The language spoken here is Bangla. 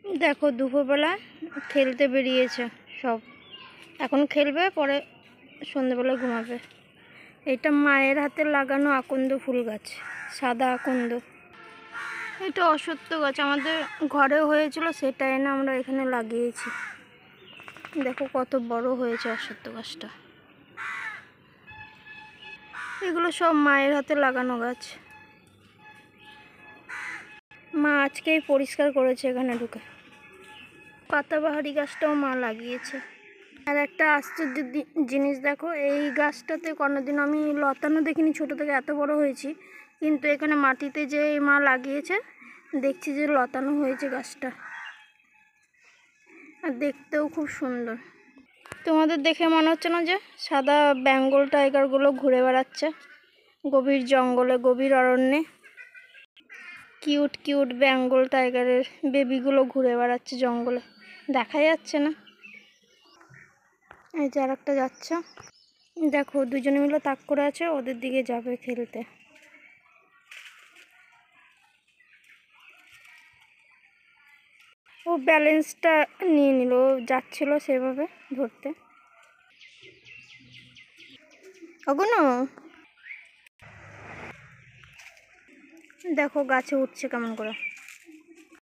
দেখো দুপুরবেলা খেলতে বেরিয়েছে সব, এখন খেলবে, পরে সন্ধ্যেবেলা ঘুমাবে। এটা মায়ের হাতে লাগানো আকন্দ ফুল গাছ, সাদা আকন্দ। এটা অশ্বত্থ গাছ, আমাদের ঘরে হয়েছিল, সেটা এনে আমরা এখানে লাগিয়েছি। দেখো কত বড় হয়েছে অশ্বত্থ গাছটা। এগুলো সব মায়ের হাতে লাগানো গাছ। মা আজকেই পরিষ্কার করেছে এখানে ঢুকে। পাতাবাহারি গাছটাও মা লাগিয়েছে। আর একটা আশ্চর্য জিনিস দেখো, এই গাছটাতে কোনোদিন আমি লতানো দেখিনি, ছোটো থেকে এত বড় হয়েছি, কিন্তু এখানে মাটিতে যে মা লাগিয়েছে দেখছি যে লতানো হয়েছে গাছটা, আর দেখতেও খুব সুন্দর। তোমাদের দেখে মনে হচ্ছে না যে সাদা বেঙ্গল টাইগারগুলো ঘুরে বেড়াচ্ছে গভীর জঙ্গলে, গভীর অরণ্যে? কিউট কিউট বেঙ্গল টাইগারের বেবিগুলো ঘুরে বেড়াচ্ছে জঙ্গলে, দেখা যাচ্ছে না? এই যে আর একটা যাচ্ছে, দেখো দুজনে মিলে তাক করে আছে, ওদের দিকে যাবে খেলতে। ও ব্যালেন্সটা নিয়ে নিল, যাচ্ছিল সেভাবে ধরতে। ওগুলো দেখো গাছে উঠছে কেমন করে।